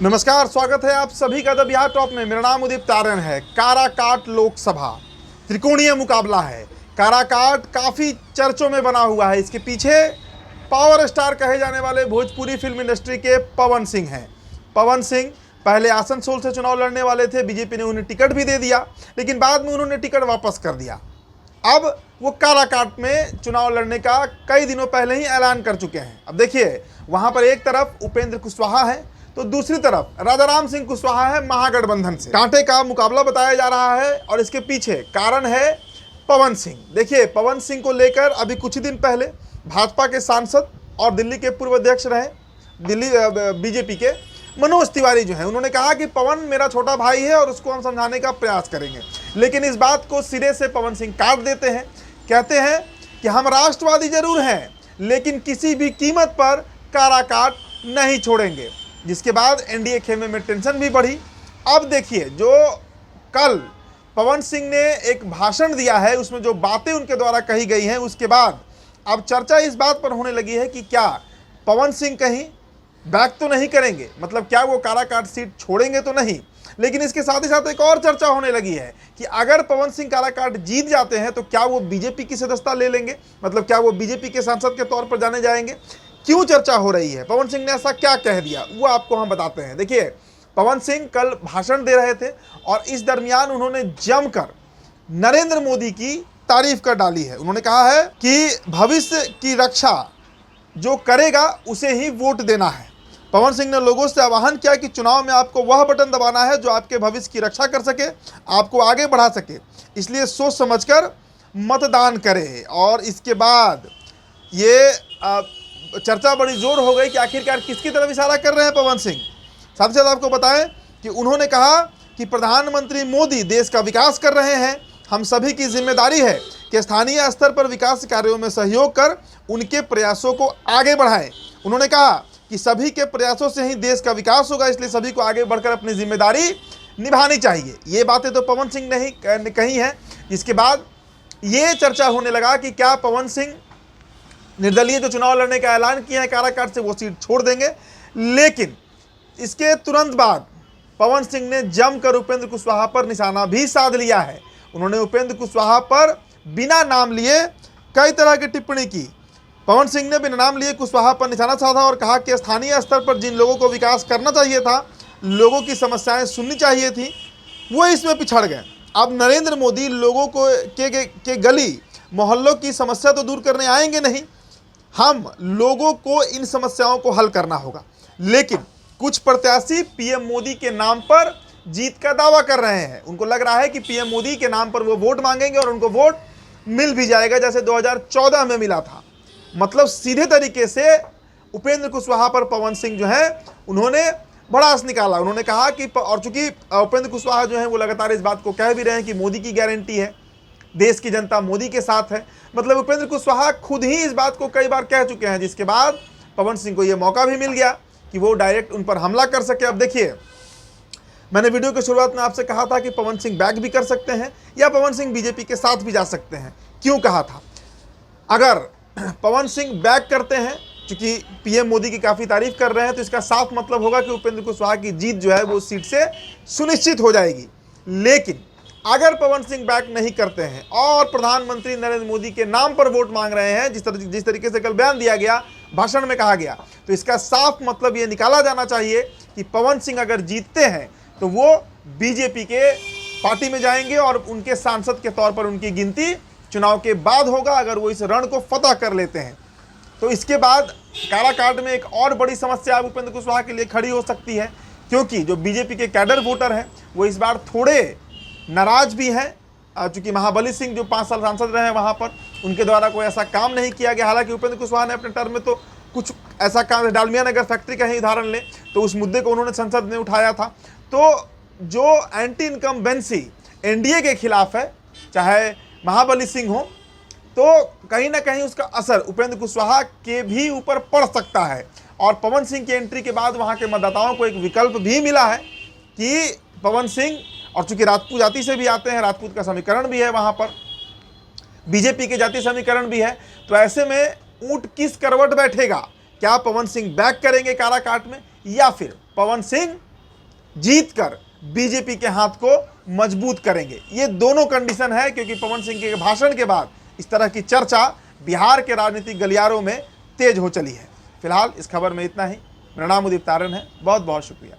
नमस्कार, स्वागत है आप सभी का द बिहार टॉप में। मेरा नाम उदित तारण है। काराकाट लोकसभा त्रिकोणीय मुकाबला है। काराकाट काफ़ी चर्चों में बना हुआ है। इसके पीछे पावर स्टार कहे जाने वाले भोजपुरी फिल्म इंडस्ट्री के पवन सिंह हैं। पवन सिंह पहले आसनसोल से चुनाव लड़ने वाले थे। बीजेपी ने उन्हें टिकट भी दे दिया, लेकिन बाद में उन्होंने टिकट वापस कर दिया। अब वो काराकाट में चुनाव लड़ने का कई दिनों पहले ही ऐलान कर चुके हैं। अब देखिए, वहाँ पर एक तरफ उपेंद्र कुशवाहा है तो दूसरी तरफ राजाराम सिंह कुशवाहा है महागठबंधन से। कांटे का मुकाबला बताया जा रहा है और इसके पीछे कारण है पवन सिंह। देखिए, पवन सिंह को लेकर अभी कुछ ही दिन पहले भाजपा के सांसद और दिल्ली के पूर्व अध्यक्ष रहे दिल्ली बीजेपी के मनोज तिवारी जो हैं, उन्होंने कहा कि पवन मेरा छोटा भाई है और उसको हम समझाने का प्रयास करेंगे। लेकिन इस बात को सिरे से पवन सिंह काट देते हैं। कहते हैं कि हम राष्ट्रवादी जरूर हैं, लेकिन किसी भी कीमत पर काराकाट नहीं छोड़ेंगे। जिसके बाद एनडीए खेमे में टेंशन भी बढ़ी। अब देखिए, जो कल पवन सिंह ने एक भाषण दिया है, उसमें जो बातें उनके द्वारा कही गई हैं, उसके बाद अब चर्चा इस बात पर होने लगी है कि क्या पवन सिंह कहीं बैक तो नहीं करेंगे, मतलब क्या वो काराकाट सीट छोड़ेंगे तो नहीं। लेकिन इसके साथ ही साथ एक और चर्चा होने लगी है कि अगर पवन सिंह काराकाट जीत जाते हैं तो क्या वो बीजेपी की सदस्यता ले लेंगे, मतलब क्या वो बीजेपी के सांसद के तौर पर जाने जाएंगे। क्यों चर्चा हो रही है, पवन सिंह ने ऐसा क्या कह दिया, वो आपको हम बताते हैं। देखिए, पवन सिंह कल भाषण दे रहे थे और इस दरमियान उन्होंने जमकर नरेंद्र मोदी की तारीफ कर डाली है। उन्होंने कहा है कि भविष्य की रक्षा जो करेगा उसे ही वोट देना है। पवन सिंह ने लोगों से आह्वान किया कि चुनाव में आपको वह बटन दबाना है जो आपके भविष्य की रक्षा कर सके, आपको आगे बढ़ा सके, इसलिए सोच समझकर मतदान करें। और इसके बाद ये चर्चा बड़ी जोर हो गई कि आखिरकार किसकी तरफ इशारा कर रहे हैं पवन सिंह। साथ ही साथ आपको बताएं कि उन्होंने कहा कि प्रधानमंत्री मोदी देश का विकास कर रहे हैं। हम सभी की जिम्मेदारी है कि स्थानीय स्तर पर विकास कार्यों में सहयोग कर उनके प्रयासों को आगे बढ़ाएं। उन्होंने कहा कि सभी के प्रयासों से ही देश का विकास होगा, इसलिए सभी को आगे बढ़कर अपनी जिम्मेदारी निभानी चाहिए। ये बातें तो पवन सिंह ने ही कही हैं। इसके बाद ये चर्चा होने लगा कि क्या पवन सिंह निर्दलीय जो चुनाव लड़ने का ऐलान किया है काराकाट से, वो सीट छोड़ देंगे। लेकिन इसके तुरंत बाद पवन सिंह ने जमकर उपेंद्र कुशवाहा पर निशाना भी साध लिया है। उन्होंने उपेंद्र कुशवाहा पर बिना नाम लिए कई तरह की टिप्पणी की। पवन सिंह ने बिना नाम लिए कुशवाहा पर निशाना साधा और कहा कि स्थानीय स्तर पर जिन लोगों को विकास करना चाहिए था, लोगों की समस्याएं सुननी चाहिए थी, वो इसमें पिछड़ गए। अब नरेंद्र मोदी लोगों को के गली मोहल्लों की समस्या तो दूर करने आएंगे नहीं, हम लोगों को इन समस्याओं को हल करना होगा। लेकिन कुछ प्रत्याशी पीएम मोदी के नाम पर जीत का दावा कर रहे हैं। उनको लग रहा है कि पीएम मोदी के नाम पर वो वोट मांगेंगे और उनको वोट मिल भी जाएगा, जैसे 2014 में मिला था। मतलब सीधे तरीके से उपेंद्र कुशवाहा पर पवन सिंह जो है उन्होंने भड़ास निकाला। उन्होंने कहा कि, और चूंकि उपेंद्र कुशवाहा जो है वो लगातार इस बात को कह भी रहे हैं कि मोदी की गारंटी है, देश की जनता मोदी के साथ है। मतलब उपेंद्र कुशवाहा खुद ही इस बात को कई बार कह चुके हैं, जिसके बाद पवन सिंह को यह मौका भी मिल गया कि वो डायरेक्ट उन पर हमला कर सके। अब देखिए, मैंने वीडियो की शुरुआत में आपसे कहा था कि पवन सिंह बैक भी कर सकते हैं या पवन सिंह बीजेपी के साथ भी जा सकते हैं। क्यों कहा था? अगर पवन सिंह बैक करते हैं, क्योंकि पीएम मोदी की काफ़ी तारीफ कर रहे हैं, तो इसका साफ मतलब होगा कि उपेंद्र कुशवाहा की जीत जो है वो सीट से सुनिश्चित हो जाएगी। लेकिन अगर पवन सिंह बैक नहीं करते हैं और प्रधानमंत्री नरेंद्र मोदी के नाम पर वोट मांग रहे हैं, जिस तरीके से कल बयान दिया गया, भाषण में कहा गया, तो इसका साफ मतलब ये निकाला जाना चाहिए कि पवन सिंह अगर जीतते हैं तो वो बीजेपी के पार्टी में जाएंगे और उनके सांसद के तौर पर उनकी गिनती चुनाव के बाद होगा, अगर वो इस रण को फतह कर लेते हैं। तो इसके बाद काराकाट में एक और बड़ी समस्या उपेंद्र कुशवाहा के लिए खड़ी हो सकती है, क्योंकि जो बीजेपी के कैडर वोटर हैं वो इस बार थोड़े नाराज भी हैं, चूंकि महाबली सिंह जो 5 साल सांसद रहे हैं वहाँ पर, उनके द्वारा कोई ऐसा काम नहीं किया गया। हालांकि उपेंद्र कुशवाहा ने अपने टर्म में तो कुछ ऐसा काम, डालमिया नगर फैक्ट्री का ही उदाहरण लें तो उस मुद्दे को उन्होंने संसद में उठाया था। तो जो एंटी इनकम्बेंसी एनडीए के खिलाफ है, चाहे महाबली सिंह हो, तो कहीं ना कहीं उसका असर उपेंद्र कुशवाहा के भी ऊपर पड़ सकता है। और पवन सिंह की एंट्री के बाद वहाँ के मतदाताओं को एक विकल्प भी मिला है कि पवन सिंह, और चूंकि राजपूत जाति से भी आते हैं, राजपूत का समीकरण भी है वहाँ पर, बीजेपी के जाति समीकरण भी है, तो ऐसे में ऊंट किस करवट बैठेगा? क्या पवन सिंह बैक करेंगे काराकाट में, या फिर पवन सिंह जीत कर बीजेपी के हाथ को मजबूत करेंगे। ये दोनों कंडीशन है, क्योंकि पवन सिंह के भाषण के बाद इस तरह की चर्चा बिहार के राजनीतिक गलियारों में तेज हो चली है। फिलहाल इस खबर में इतना ही। मेरा नाम उदित तारन है। बहुत बहुत शुक्रिया।